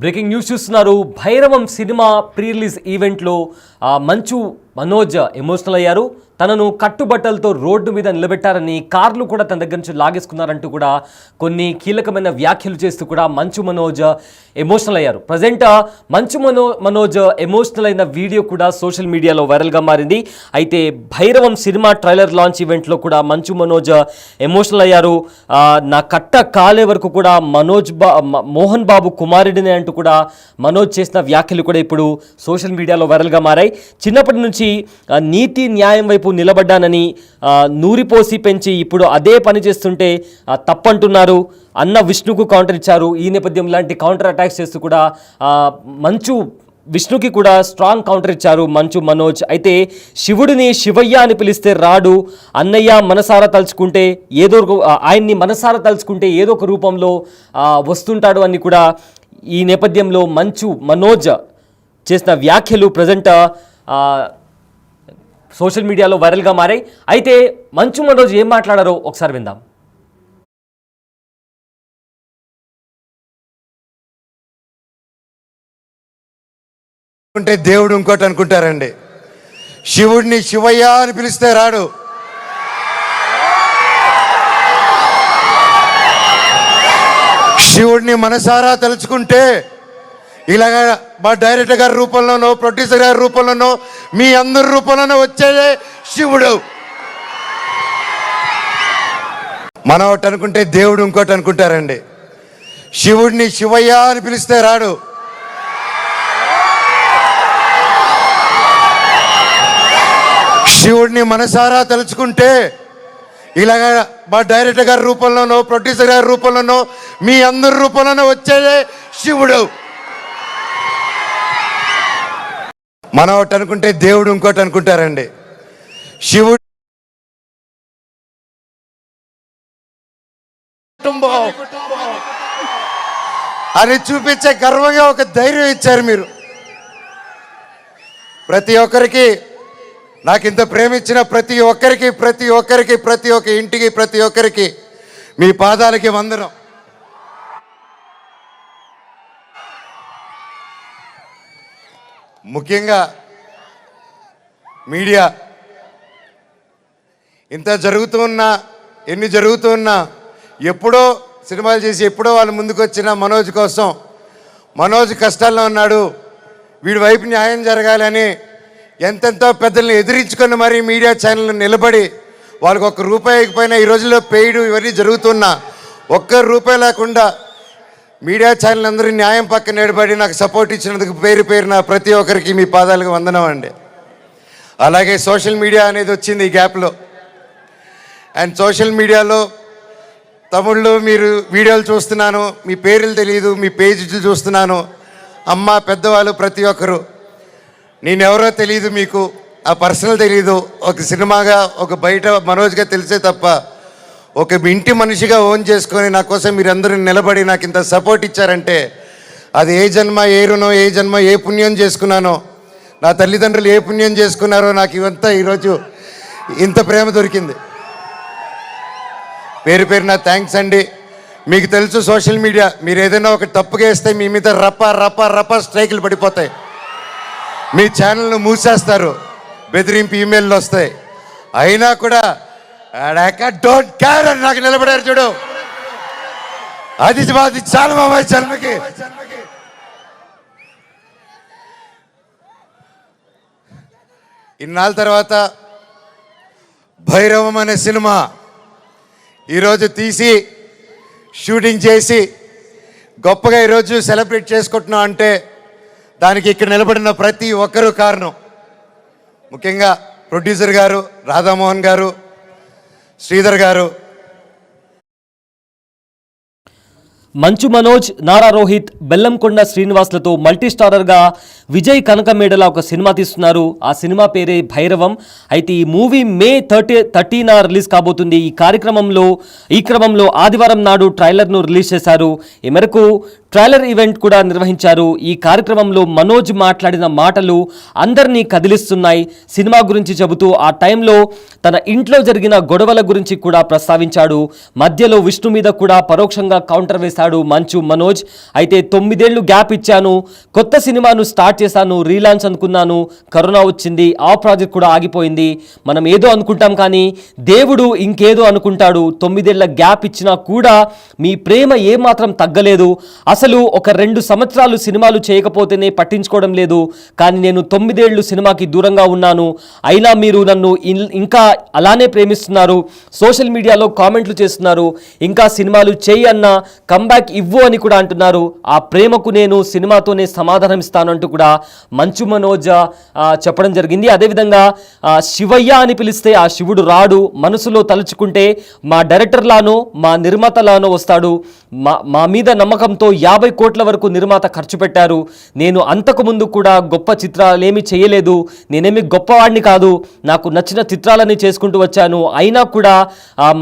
Breaking news చూస్తున్నారు. Bhairavam cinema pre release ఈవెంట్లో Manchu Manoj emotional అయ్యారు. తనను కట్టుబట్టలతో రోడ్డు మీద నిలబెట్టారని, కార్లు కూడా తన దగ్గర నుంచి లాగేసుకున్నారంటూ కూడా కొన్ని కీలకమైన వ్యాఖ్యలు చేస్తూ కూడా మంచు మనోజ్ ఎమోషనల్ అయ్యారు. ప్రజెంట్ మంచు మనోజ్ ఎమోషనల్ అయిన వీడియో కూడా సోషల్ మీడియాలో వైరల్గా మారింది. అయితే భైరవం సినిమా ట్రైలర్ లాంచ్ ఈవెంట్లో కూడా మంచు మనోజ్ ఎమోషనల్ అయ్యారు. నా కట్ట కాలే వరకు కూడా మోహన్ బాబు కుమారుడిని అంటూ కూడా మనోజ్ చేసిన వ్యాఖ్యలు కూడా ఇప్పుడు సోషల్ మీడియాలో వైరల్గా మారాయి. చిన్నప్పటి నుంచి నీతి న్యాయం వైపు నిలబడ్డానని, నూరిపోసి పెంచి ఇప్పుడు అదే పని చేస్తుంటే తప్పంటున్నారు అన్న విష్ణుకు కౌంటర్ ఇచ్చారు. ఈ నేపథ్యం లాంటి కౌంటర్ అటాక్స్ చేస్తూ కూడా విష్ణుకి కూడా స్ట్రాంగ్ కౌంటర్ ఇచ్చారు మంచు మనోజ్. అయితే శివుడిని శివయ్య అని పిలిస్తే రాడు, అన్నయ్య మనసారా తలుచుకుంటే ఆయన్ని మనసారా తలుచుకుంటే ఏదో ఒక రూపంలో వస్తుంటాడు అని కూడా ఈ నేపథ్యంలో మంచు మనోజ్ చేసిన వ్యాఖ్యలు ప్రజెంట్ సోషల్ మీడియాలో వైరల్గా మారాయి. అయితే మంచు మనోజ్ ఏం మాట్లాడారో ఒకసారి విందాం. అంటే దేవుడు ఇంకోటి అనుకుంటారండి. శివుడిని శివయ్య అని పిలిస్తే రాడు, శివుడిని మనసారా తలుచుకుంటే ఇలాగ మా డైరెక్టర్ గారి రూపంలోనో, ప్రొడ్యూసర్ గారి రూపంలోనో, మీ అందరి రూపంలోనో వచ్చేదే శివుడు. మనం ఒకటి అనుకుంటే దేవుడు ఇంకోటి అనుకుంటారండి. శివుడిని శివయ్య అని పిలిస్తే రాడు, శివుడిని మనసారా తలుచుకుంటే ఇలాగ మా డైరెక్టర్ గారి రూపంలోనో, ప్రొడ్యూసర్ గారి రూపంలోనో, మీ అందరి రూపంలోనో వచ్చేదే శివుడు. మనం ఒకటి అనుకుంటే దేవుడు ఇంకోటి అనుకుంటారండి. శివుడు అని చూపించే గర్వంగా ఒక ధైర్యం ఇచ్చారు మీరు. ప్రతి ఒక్కరికి, నాకు ఇంత ప్రేమించిన ప్రతి ఒక్కరికి, ప్రతి ఒక్క ఇంటికి, ప్రతి ఒక్కరికి మీ పాదాలకి వందనం. ముఖ్యంగా మీడియా ఇంత జరుగుతున్నా, ఎన్ని జరుగుతున్నా, ఎప్పుడో సినిమాలు చేసి ఎప్పుడో వాళ్ళు ముందుకు వచ్చిన మనోజ్ కోసం, మనోజ్ కష్టాల్లో ఉన్నాడు, వీడి వైపు న్యాయం జరగాలని ఎంతెంతో పెద్దల్ని ఎదిరించుకొని మరీ మీడియా ఛానల్ నిలబడి వాళ్ళకి ఒక్క రూపాయి ఇకపోయినా ఈ రోజుల్లో పెయిడ్ ఇవన్నీ జరుగుతున్నా ఒక్క రూపాయి లేకుండా మీడియా ఛానల్ అందరూ న్యాయం పక్కన నిలబడి నాకు సపోర్ట్ ఇచ్చినందుకు పేరున ప్రతి ఒక్కరికి మీ పాదాలకు వందనం అండి. అలాగే సోషల్ మీడియా అనేది వచ్చింది ఈ గ్యాప్లో. అండ్ సోషల్ మీడియాలో తమిళ్లో మీరు వీడియోలు చూస్తున్నాను, మీ పేర్లు తెలియదు, మీ పేజీలు చూస్తున్నాను. అమ్మ పెద్దవాళ్ళు ప్రతి ఒక్కరు, నేనెవరో తెలియదు, మీకు ఆ పర్సనల్ తెలియదు, ఒక సినిమాగా ఒక బయట మనోజ్గా తెలిసే తప్ప ఒక ఇంటి మనిషిగా ఓన్ చేసుకొని నా కోసం మీరందరూ నిలబడి నాకు ఇంత సపోర్ట్ ఇచ్చారంటే అది ఏ జన్మ ఏ రుణం, ఏ జన్మ ఏ పుణ్యం చేసుకున్నానో, నా తల్లిదండ్రులు ఏ పుణ్యం చేసుకున్నారో నాకు ఇవంతా ఈరోజు ఇంత ప్రేమ దొరికింది. పేరున థ్యాంక్స్ అండి. మీకు తెలుసు సోషల్ మీడియా, మీరు ఏదైనా ఒక తప్పుగా వేస్తే మీ మీద రప్ప స్ట్రైకులు పడిపోతాయి, మీ ఛానల్ను మూసేస్తారు, బెదిరింపు ఈమెయిల్లు వస్తాయి. అయినా కూడా డోంట్ కేర్ అని నాకు నిలబడారు చూడు, అది చాలా బాబాయ్ జన్మకి. ఇన్నాళ్ళ తర్వాత భైరవం అనే సినిమా ఈరోజు తీసి షూటింగ్ చేసి గొప్పగా ఈరోజు సెలబ్రేట్ చేసుకుంటున్నాం అంటే దానికి ఇక్కడ నిలబడిన ప్రతి ఒక్కరూ కారణం. ముఖ్యంగా ప్రొడ్యూసర్ గారు, రాధామోహన్ గారు, శ్రీధర్ గారు. మంచు మనోజ్, నారా రోహిత్, బెల్లంకొండ శ్రీనివాస్లతో మల్టీ స్టారర్గా విజయ్ కనకమేడల ఒక సినిమా తీస్తున్నారు. ఆ సినిమా పేరే భైరవం. అయితే ఈ మూవీ మే 13న రిలీజ్ కాబోతుంది. ఈ క్రమంలో ఆదివారం నాడు ట్రైలర్ను రిలీజ్ చేశారు. ఈ మేరకు ట్రైలర్ ఈవెంట్ కూడా నిర్వహించారు. ఈ కార్యక్రమంలో మనోజ్ మాట్లాడిన మాటలు అందరినీ కదిలిస్తున్నాయి. సినిమా గురించి చెబుతూ ఆ టైంలో తన ఇంట్లో జరిగిన గొడవల గురించి కూడా ప్రస్తావించాడు. మధ్యలో విష్ణు మీద కూడా పరోక్షంగా కౌంటర్ వేశాడు. అన్నాడు మంచు మనోజ్. అయితే 9 ఏళ్ళు గ్యాప్ ఇచ్చాను, కొత్త సినిమాను స్టార్ట్ చేశాను, రీలాంచ్ అనుకున్నాను, కరోనా వచ్చింది, ఆ ప్రాజెక్ట్ కూడా ఆగిపోయింది. మనం ఏదో అనుకుంటాం కానీ దేవుడు ఇంకేదో అనుకుంటాడు. 9 ఏళ్ల గ్యాప్ ఇచ్చినా కూడా మీ ప్రేమ ఏమాత్రం తగ్గలేదు. అసలు ఒక 2 సంవత్సరాలు సినిమాలు చేయకపోతేనే పట్టించుకోవడం లేదు, కానీ నేను 9 ఏళ్ళు సినిమాకి దూరంగా ఉన్నాను, అయినా మీరు నన్ను ఇంకా అలానే ప్రేమిస్తున్నారు, సోషల్ మీడియాలో కామెంట్లు చేస్తున్నారు, ఇంకా సినిమాలు చేయి అన్న కంబ్యాక్ ఇవ్వు అని కూడా అంటున్నారు. ఆ ప్రేమకు నేను సినిమాతోనే సమాధానం ఇస్తాను అంటూ కూడా మంచు మనోజ్ చెప్పడం జరిగింది. అదేవిధంగా శివయ్య అని పిలిస్తే ఆ శివుడు రాడు, మనసులో తలుచుకుంటే మా డైరెక్టర్లానో మా నిర్మాతలానో వస్తాడు. మా మీద నమ్మకంతో 50 కోట్ల వరకు నిర్మాత ఖర్చు పెట్టారు. నేను అంతకు ముందు కూడా గొప్ప చిత్రాలేమీ చేయలేదు, నేనేమి గొప్పవాడిని కాదు, నాకు నచ్చిన చిత్రాలని చేసుకుంటూ వచ్చాను, అయినా కూడా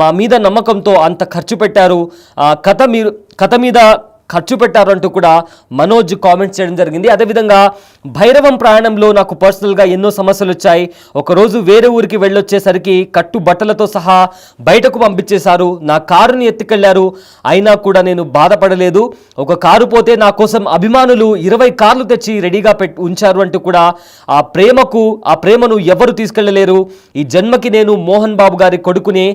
మా మీద నమ్మకంతో అంత ఖర్చు పెట్టారు, కథ మీద ఖర్చు పెట్టారు అంటూ కూడా మనోజ్ కామెంట్స్ చేయడం జరిగింది. అదేవిధంగా భైరవం ప్రయాణంలో నాకు పర్సనల్గా ఎన్నో సమస్యలు వచ్చాయి. ఒకరోజు వేరే ఊరికి వెళ్ళొచ్చేసరికి కట్టు బట్టలతో సహా బయటకు పంపించేశారు, నా కారుని ఎత్తుకెళ్లారు, అయినా కూడా నేను బాధపడలేదు. ఒక కారు పోతే నా కోసం అభిమానులు 20 కార్లు తెచ్చి రెడీగా ఉంచారు అంటూ కూడా ఆ ప్రేమను ఎవరు తీసుకెళ్లలేరు. ఈ జన్మకి నేను మోహన్ బాబు గారి కొడుకునే,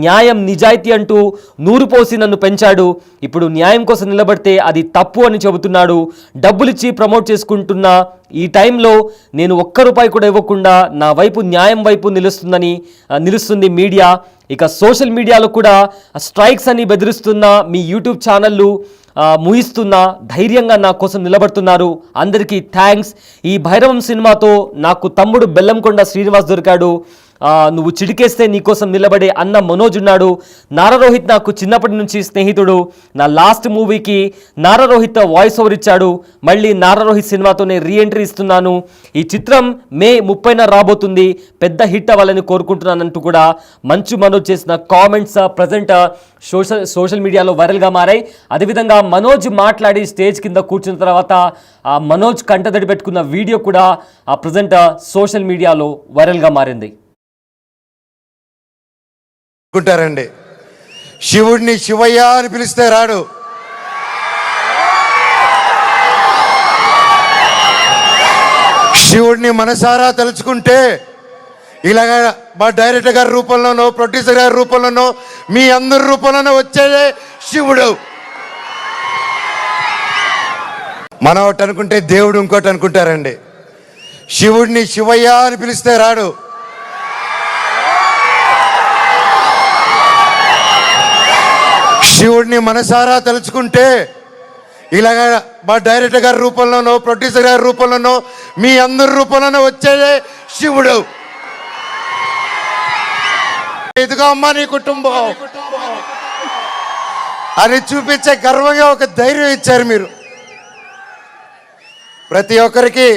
న్యాయం నిజాయితీ అంటూ నూరు పోసి నన్ను పెంచాడు, ఇప్పుడు న్యాయం కోసం నిలబడితే అది తప్పు అని చెబుతున్నాడు. డబ్బులిచ్చి ప్రమోట్ చేసుకుంటున్న ఈ టైంలో నేను ₹1 కూడా ఇవ్వకుండా నా వైపు న్యాయం వైపు నిలుస్తుంది మీడియా. ఇక సోషల్ మీడియాలో కూడా స్ట్రైక్స్ అని బెదిరిస్తున్న మీ యూట్యూబ్ ఛానళ్ళు ముగిస్తున్నా ధైర్యంగా నా కోసం నిలబడుతున్నారు, అందరికీ థ్యాంక్స్. ఈ భైరవం సినిమాతో నాకు తమ్ముడు బెల్లంకొండ శ్రీనివాస్ దొరికాడు, నువ్వు చిటికేస్తే నీకోసం నిలబడే అన్న మనోజ్ ఉన్నాడు. నారా రోహిత్ నాకు చిన్నప్పటి నుంచి స్నేహితుడు, నా లాస్ట్ మూవీకి నారా రోహిత్ వాయిస్ ఓవర్ ఇచ్చాడు, మళ్ళీ నారా రోహిత్ సినిమాతోనే రీఎంట్రీ ఇస్తున్నాను. ఈ చిత్రం మే 30న రాబోతుంది, పెద్ద హిట్ అవ్వాలని కోరుకుంటున్నానంటూ కూడా మంచు మనోజ్ చేసిన కామెంట్స్ ప్రజెంట్ సోషల్ మీడియాలో వైరల్గా మారాయి. అదేవిధంగా మనోజ్ మాట్లాడి స్టేజ్ కింద కూర్చున్న తర్వాత మనోజ్ కంటదడి పెట్టుకున్న వీడియో కూడా ప్రజెంట్ సోషల్ మీడియాలో వైరల్గా మారింది. అనుకుంటారండి, శివుడిని శివయ్య అని పిలిస్తే రాడు, శివుడిని మనసారా తలుచుకుంటే ఇలాగ మా డైరెక్టర్ గారి రూపంలోనో ప్రొడ్యూసర్ గారి రూపంలోనో మీ అందరి రూపంలోనో వచ్చేదే శివుడు. మనం ఒకటి అనుకుంటే దేవుడు ఇంకోటి అనుకుంటారండి. శివుడిని శివయ్య అని పిలిస్తే రాడు, శివుడిని మనసారా తలుచుకుంటే ఇలాగ మా డైరెక్టర్ గారి రూపంలోనో ప్రొడ్యూసర్ గారి రూపంలోనో మీ అందరి రూపంలోనో వచ్చేదే శివుడు. ఇదిగో అమ్మా నీ కుటుంబం అని చూపించే గర్వంగా ఒక ధైర్యం ఇచ్చారు మీరు. ప్రతి ఒక్కరికి,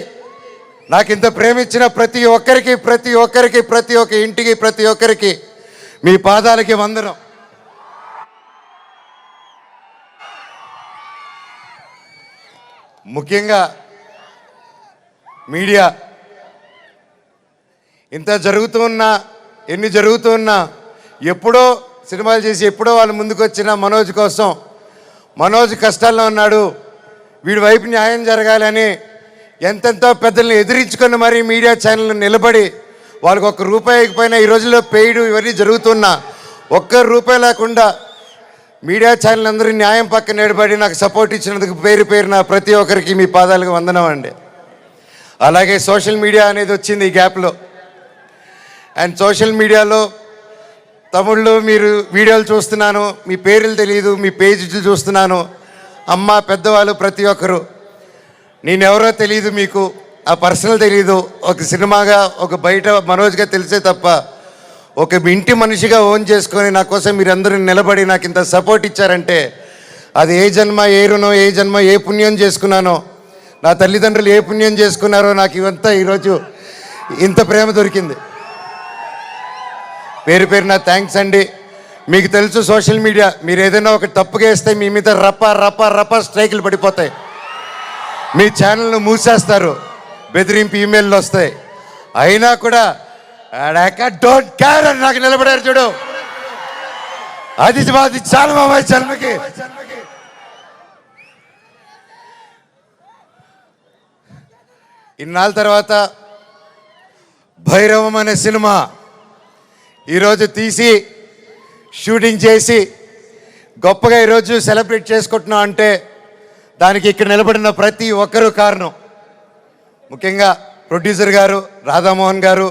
నాకు ఇంత ప్రేమించిన ప్రతి ఒక్క ఇంటికి, ప్రతి ఒక్కరికి మీ పాదాలకి వందనం. ముఖ్యంగా మీడియా ఇంత ఎన్ని జరుగుతూ ఉన్నా ఎప్పుడో సినిమాలు చేసి ఎప్పుడో వాళ్ళు ముందుకు వచ్చిన మనోజ్ కోసం, మనోజ్ కష్టాల్లో ఉన్నాడు, వీడి వైపు న్యాయం జరగాలని ఎంతెంతో పెద్దల్ని ఎదిరించుకొని మరీ మీడియా ఛానల్ నిలబడి వాళ్ళకి ₹1 ఇకపోయినా ఈ రోజుల్లో పెయిడ్ ఇవన్నీ జరుగుతున్నా ₹1 లేకుండా మీడియా ఛానల్ అందరూ న్యాయం పక్కన నిలబడి నాకు సపోర్ట్ ఇచ్చినందుకు పేరున ప్రతి ఒక్కరికి మీ పాదాలకు వందనం అండి. అలాగే సోషల్ మీడియా అనేది వచ్చింది ఈ గ్యాప్లో, అండ్ సోషల్ మీడియాలో తమిళ్లో మీరు వీడియోలు చూస్తున్నాను, మీ పేర్లు తెలియదు, మీ పేజీలు చూస్తున్నాను, అమ్మ పెద్దవాళ్ళు ప్రతి ఒక్కరు, నేనెవరో తెలియదు, మీకు ఆ పర్సనల్ తెలియదు, ఒక సినిమాగా ఒక బయట మనోజ్గా తెలిసే తప్ప ఒక ఇంటి మనిషిగా ఓన్ చేసుకొని నా కోసం మీరందరూ నిలబడి నాకు ఇంత సపోర్ట్ ఇచ్చారంటే అది ఏ జన్మ ఏ రుణం, ఏ జన్మ ఏ పుణ్యం చేసుకున్నానో, నా తల్లిదండ్రులు ఏ పుణ్యం చేసుకున్నారో నాకు ఇవంతా ఈరోజు ఇంత ప్రేమ దొరికింది. పేరున థ్యాంక్స్ అండి. మీకు తెలుసు సోషల్ మీడియా, మీరు ఏదైనా ఒక తప్పుగా వేస్తే మీ మీద రప్ప స్ట్రైకులు పడిపోతాయి, మీ ఛానల్ను మూసేస్తారు, బెదిరింపు ఈమెయిల్లు వస్తాయి, అయినా కూడా డోంట్ కేర్ అని నాకు నిలబడారు చూడు, అది చాలా మా జన్మకి ఇన్నాళ్ళ తర్వాత భైరవం అనే సినిమా ఈరోజు తీసి షూటింగ్ చేసి గొప్పగా ఈరోజు సెలబ్రేట్ చేసుకుంటున్నాం అంటే దానికి ఇక్కడ నిలబడిన ప్రతి ఒక్కరూ కారణం. ముఖ్యంగా ప్రొడ్యూసర్ గారు, రాధామోహన్ గారు,